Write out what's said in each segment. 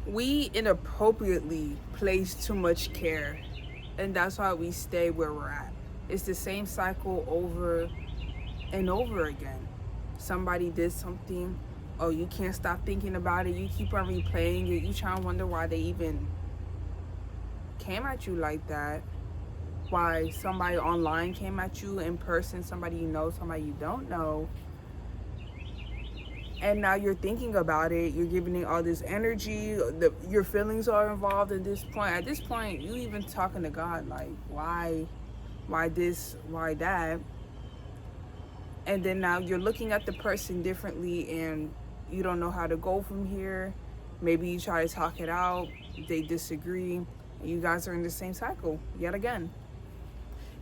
We inappropriately place too much care, and that's why we stay where we're at. It's the same cycle over and over again. Somebody did something, oh, you can't stop thinking about it, you keep on replaying it, you try and wonder why they even came at you like that, why somebody online came at you in person, somebody you know, somebody you don't know, and now you're thinking about it, you're giving it all this energy, your feelings are involved at this point. At this point, you even talking to God like, why this, why that? And then now you're looking at the person differently, and you don't know how to go from here. Maybe you try to talk it out, they disagree, and you guys are in the same cycle yet again.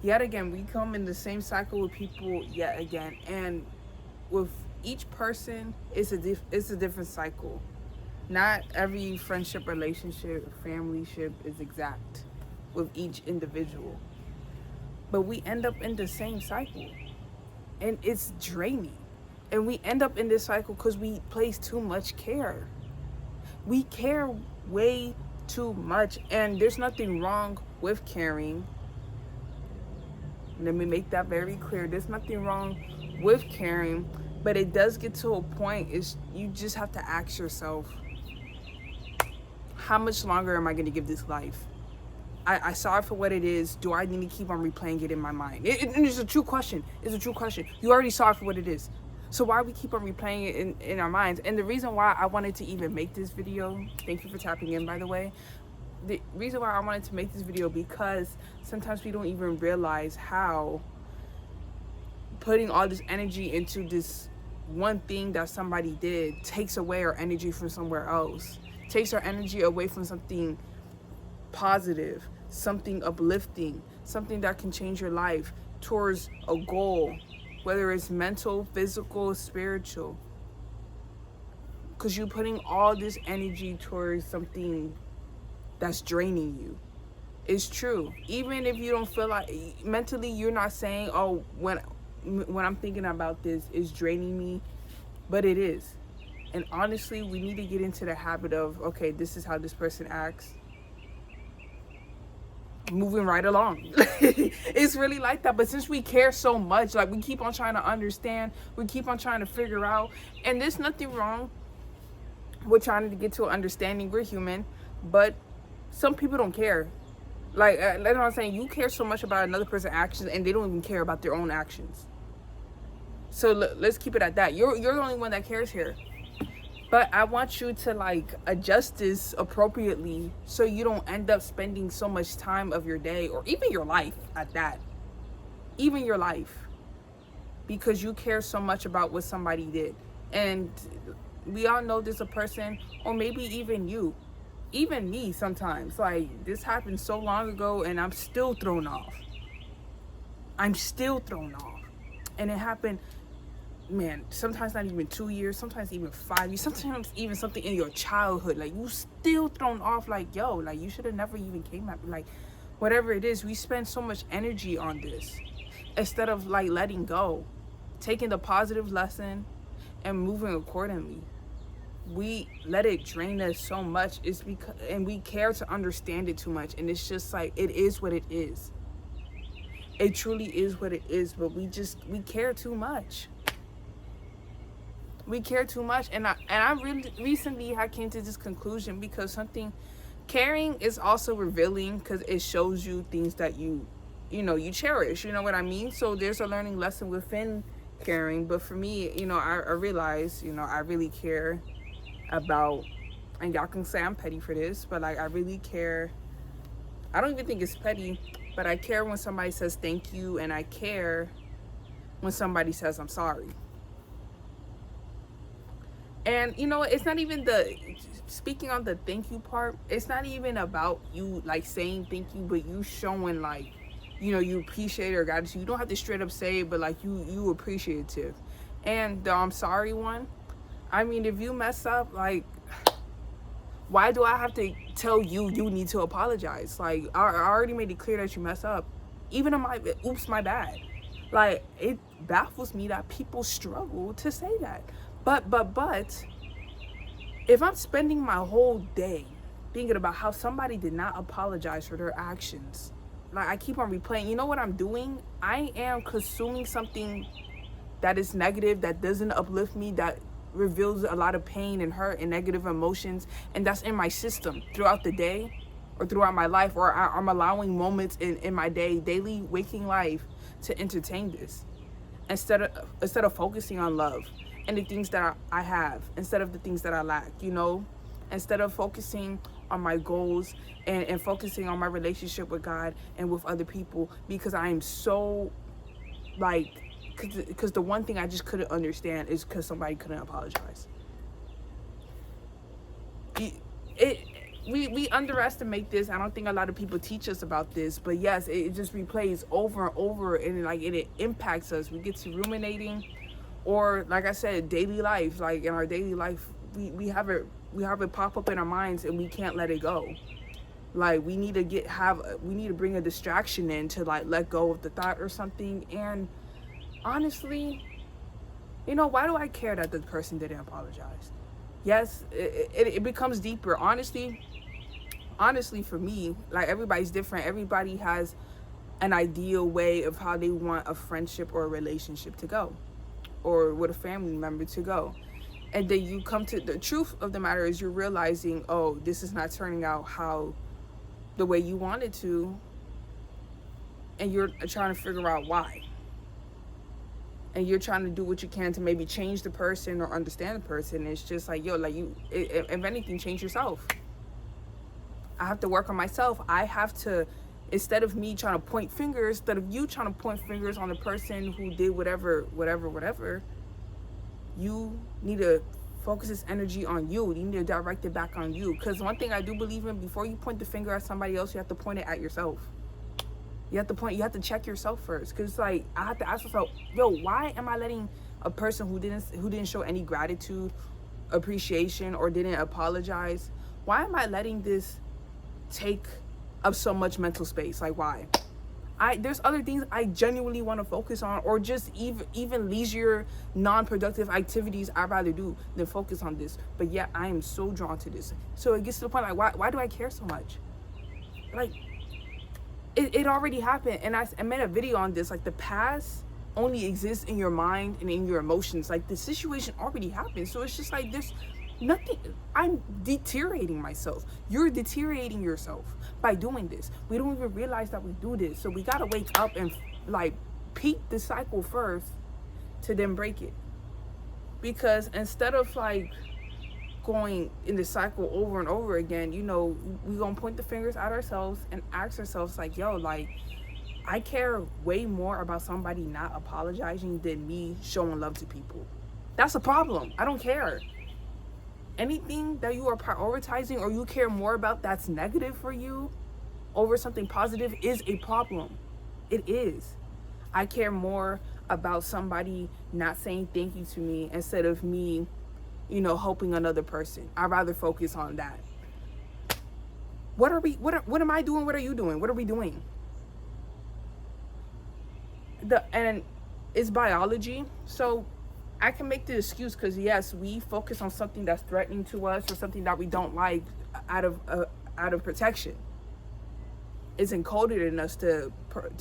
Yet again, we come in the same cycle with people yet again, and with each person, it's a different cycle. Not every friendship, relationship, family ship is exact with each individual, but we end up in the same cycle, and it's draining. And we end up in this cycle because we place too much care. We care way too much, and there's nothing wrong with caring. Let me make that very clear. There's nothing wrong with caring, but it does get to a point is you just have to ask yourself, how much longer am I going to give this life? I saw it for what it is. Do I need to keep on replaying it in my mind? It's a true question. It's a true question. You already saw it for what it is. So why we keep on replaying it in our minds? And the reason why I wanted to even make this video, thank you for tapping in, by the way. The reason why I wanted to make this video, because sometimes we don't even realize how putting all this energy into this one thing that somebody did takes away our energy from somewhere else, takes our energy away from something positive, something uplifting, something that can change your life towards a goal, whether it's mental, physical, spiritual. Because you're putting all this energy towards something that's draining you. It's true. Even if you don't feel like mentally, you're not saying, oh, when I'm thinking about this, it's draining me, but it is. And honestly, we need to get into the habit of, okay, this is how this person acts, moving right along. It's really like that. But since we care so much, like, we keep on trying to understand, we keep on trying to figure out, and there's nothing wrong with trying to get to an understanding. We're human, but some people don't care. Like, that's what I'm saying. You care so much about another person's actions, and they don't even care about their own actions. So let's keep it at that. You're the only one that cares here. But I want you to, like, adjust this appropriately so you don't end up spending so much time of your day, or even your life at that. Even your life. Because you care so much about what somebody did. And we all know there's a person, or maybe even you, even me sometimes. Like, this happened so long ago and I'm still thrown off. I'm still thrown off. And it happened, man, sometimes not even 2 years, sometimes even 5 years, sometimes even something in your childhood. Like, you still thrown off, like, yo, like, you should have never even came at me. Like, whatever it is, we spend so much energy on this instead of, like, letting go, taking the positive lesson and moving accordingly. We let it drain us so much. It's because, and we care to understand it too much, and it's just like, it is what it is. It truly is what it is, but we care too much. We care too much. And I really recently I came to this conclusion, because caring is also revealing, because it shows you things that you cherish, you know what I mean? So there's a learning lesson within caring. But for me, I realize, I really care about, and y'all can say I'm petty for this, but, like, I really care. I don't even think it's petty, but I care when somebody says thank you, and I care when somebody says I'm sorry. And it's not even speaking on the thank you part, it's not even about you, like, saying thank you, but you showing, like, you appreciate or gratitude. You don't have to straight up say it, but, like, you appreciative. And the I'm sorry one, I mean, if you mess up, like, why do I have to tell you need to apologize? Like, I already made it clear that you mess up. Even in my oops, my bad. Like, it baffles me that people struggle to say that. But If I'm spending my whole day thinking about how somebody did not apologize for their actions, like I keep on replaying, you know what I'm doing? I am consuming something that is negative, that doesn't uplift me, that reveals a lot of pain and hurt and negative emotions, and that's in my system throughout the day or throughout my life, or I'm allowing moments in my daily waking life to entertain this instead of focusing on love and the things that I have instead of the things that I lack, you know, instead of focusing on my goals and focusing on my relationship with God and with other people, because I am so like, because the one thing I just couldn't understand is because somebody couldn't apologize. We underestimate this. I don't think a lot of people teach us about this, but yes, it just replays over and over, and like it impacts us. We get to ruminating, or like I said, daily life. Like in our daily life, we have it pop up in our minds, and we can't let it go. Like we need to bring a distraction in to like let go of the thought or something. And honestly, you know, why do I care that the person didn't apologize? Yes, it becomes deeper. Honestly, for me, like everybody's different. Everybody has an ideal way of how they want a friendship or a relationship to go, or with a family member to go. And then you come to the truth of the matter is you're realizing, oh, this is not turning out the way you wanted to, and you're trying to figure out why. And you're trying to do what you can to maybe change the person or understand the person. It's just like, yo, like if anything, change yourself. I have to work on myself. I have to, instead of me trying to point fingers, instead of you trying to point fingers on the person who did whatever, you need to focus this energy on you. You need to direct it back on you. Because one thing I do believe in, before you point the finger at somebody else, you have to point it at yourself. You have to check yourself first. Because like, I have to ask myself, yo, why am I letting a person who didn't show any gratitude, appreciation, or didn't apologize, why am I letting this take up so much mental space? Like, why? There's other things I genuinely want to focus on, or just even leisure, non-productive activities I'd rather do than focus on this. But yet I am so drawn to this. So it gets to the point like, why do I care so much? Like, it already happened, and I made a video on this. Like, the past only exists in your mind and in your emotions. Like, the situation already happened, so it's just like there's nothing. I'm deteriorating myself. You're deteriorating yourself by doing this. We don't even realize that we do this. So we gotta wake up and like peak the cycle first to then break it. Because instead of like going in the cycle over and over again, you know, we gonna point the fingers at ourselves and ask ourselves like, yo, like, I care way more about somebody not apologizing than me showing love to people. That's a problem. I don't care. Anything that you are prioritizing or you care more about that's negative for you over something positive is a problem. It is. I care more about somebody not saying thank you to me instead of me, you know, helping another person. I'd rather focus on that. What am I doing? What are you doing? What are we doing? And it's biology, so I can make the excuse because yes, we focus on something that's threatening to us or something that we don't like out of protection. It's encoded in us to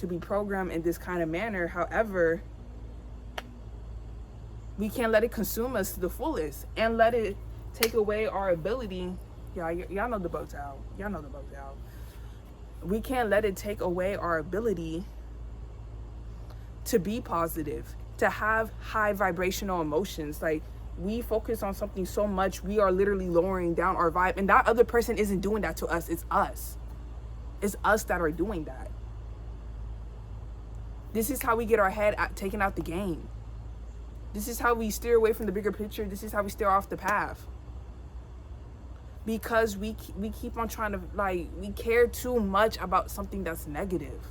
be programmed in this kind of manner. However, we can't let it consume us to the fullest and let it take away our ability. Y'all know the boat's out. Y'all know the boat's out. We can't let it take away our ability to be positive, to have high vibrational emotions. Like, we focus on something so much, we are literally lowering down our vibe, and that other person isn't doing that to us. It's us that are doing that. This is how we get our head taken out the game. This is how we steer away from the bigger picture. This is how we steer off the path, because we keep on trying to, like, we care too much about something that's negative.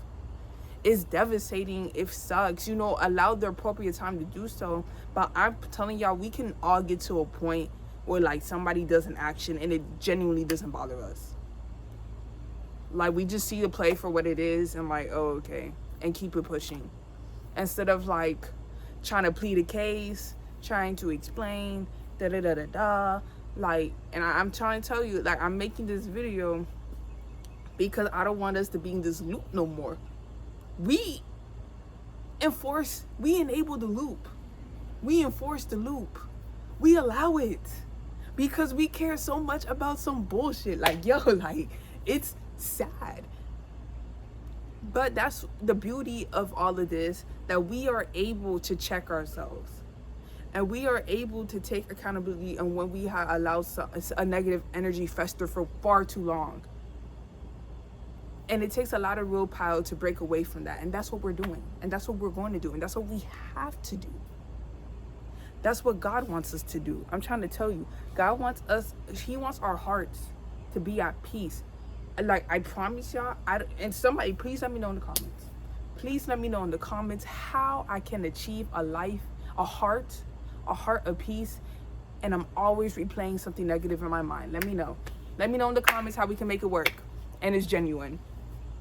It's devastating. It sucks. You know, allow the appropriate time to do so. But I'm telling y'all, we can all get to a point where like somebody does an action and it genuinely doesn't bother us. Like, we just see the play for what it is and like, oh, okay, and keep it pushing. Instead of like trying to plead a case, trying to explain, Like, and I'm trying to tell you, like, I'm making this video because I don't want us to be in this loop no more. We enable the loop. We enforce the loop. We allow it because we care so much about some bullshit. Like, yo, like, it's sad. But that's the beauty of all of this, that we are able to check ourselves. And we are able to take accountability and when we have allowed a negative energy fester for far too long. And it takes a lot of willpower to break away from that. And that's what we're doing. And that's what we're going to do. And that's what we have to do. That's what God wants us to do. I'm trying to tell you, God wants us, he wants our hearts to be at peace. Like, I promise y'all, and somebody, please let me know in the comments. Please let me know in the comments how I can achieve a life, a heart of peace, and I'm always replaying something negative in my mind. Let me know. Let me know in the comments how we can make it work. And it's genuine.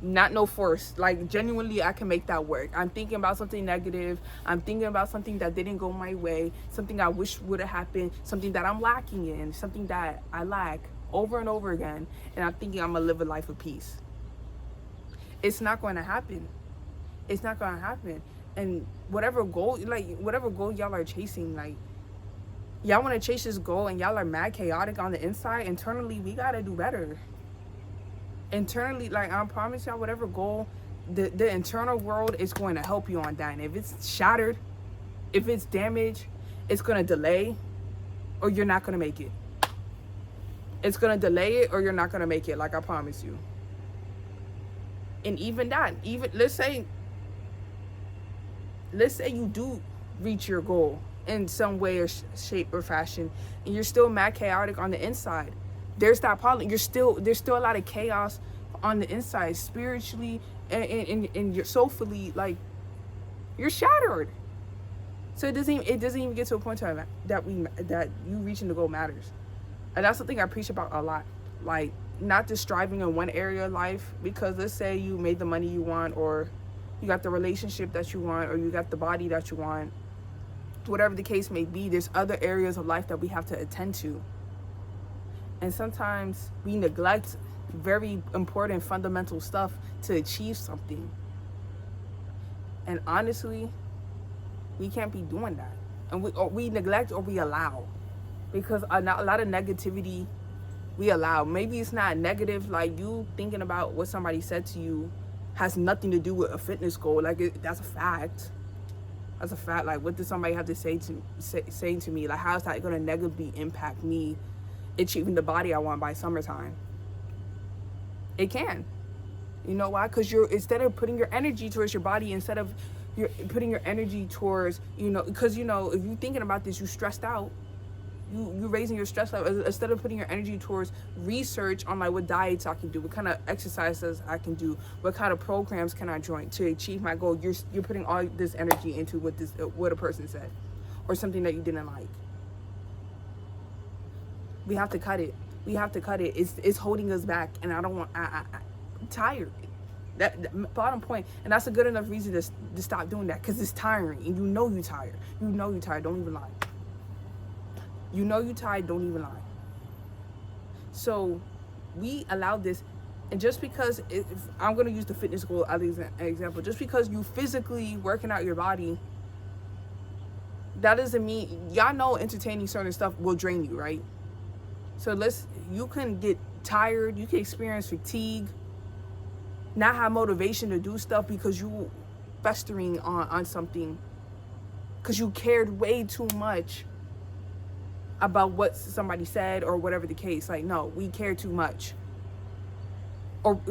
Not no force. Like, genuinely, I can make that work. I'm thinking about something negative. I'm thinking about something that didn't go my way, something I wish would have happened, something that I'm lacking in, something that I lack over and over again, and I'm thinking I'm gonna live a life of peace. It's not going to happen. It's not going to happen. And whatever goal y'all are chasing, like, y'all want to chase this goal and y'all are mad chaotic on the inside, internally we gotta do better. Internally, like, I promise y'all, whatever goal, the internal world is going to help you on that. And if it's shattered, if it's damaged, it's going to delay, or you're not going to make it. It's going to delay it, or you're not going to make it, like I promise you. And even that, let's say you do reach your goal in some way or shape or fashion, and you're still mad chaotic on the inside. There's that problem. There's still a lot of chaos on the inside, spiritually and you're soulfully, like, you're shattered. So it doesn't even get to a point that you reaching the goal matters. And that's the thing I preach about a lot. Like, not just striving in one area of life, because let's say you made the money you want, or you got the relationship that you want, or you got the body that you want, whatever the case may be, there's other areas of life that we have to attend to. And sometimes we neglect very important fundamental stuff to achieve something. And honestly, we can't be doing that. And we neglect or we allow. Because a lot of negativity we allow. Maybe it's not negative, like you thinking about what somebody said to you has nothing to do with a fitness goal. Like, that's a fact. That's a fact. Like, what did somebody have to say to me? Like, how is that going to negatively impact me achieving the body I want by summertime? It can. You know why? Because instead of putting your energy towards your body, instead of you're putting your energy towards, because, if you're thinking about this, you're stressed out. You raising your stress level. Instead of putting your energy towards research on, like, what diets I can do, what kind of exercises I can do, what kind of programs can I join to achieve my goal, you're putting all this energy into what a person said or something that you didn't like. We have to cut it. We have to cut it. It's holding us back, and I'm tired. That bottom point, and that's a good enough reason to stop doing that, because it's tiring, and you're tired. You're tired. Don't even lie. You're tired. Don't even lie. So we allow this, and just because I'm going to use the fitness goal as an example, just because you physically working out your body, that doesn't mean, y'all know entertaining certain stuff will drain you, right? So you can get tired, you can experience fatigue, not have motivation to do stuff because you festering on something, because you cared way too much about what somebody said or whatever the case. Like, no, we care too much. Or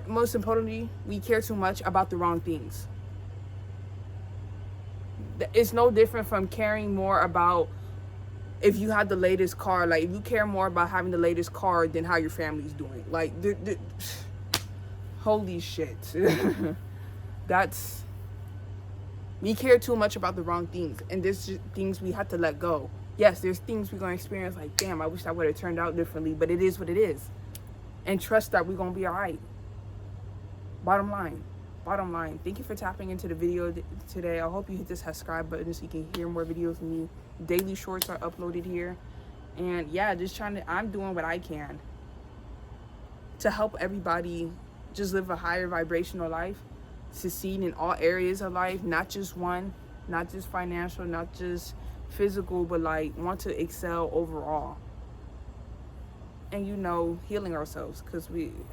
most importantly, we care too much about the wrong things. It's no different from caring more about if you had the latest car. Like, if you care more about having the latest car than how your family's doing. Like, holy shit. We care too much about the wrong things. And there's just things we have to let go. Yes, there's things we're going to experience like, damn, I wish that would have turned out differently. But it is what it is. And trust that we're going to be all right. Bottom line. Thank you for tapping into the video today. I hope you hit this subscribe button so you can hear more videos from me. Daily shorts are uploaded here. And yeah, just I'm doing what I can to help everybody just live a higher vibrational life, succeed in all areas of life, not just one, not just financial, not just physical, but like want to excel overall. And healing ourselves, because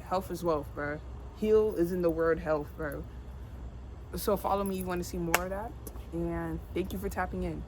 health is wealth, bro. Heal is in the word health, bro. So follow me, you want to see more of that. And thank you for tapping in.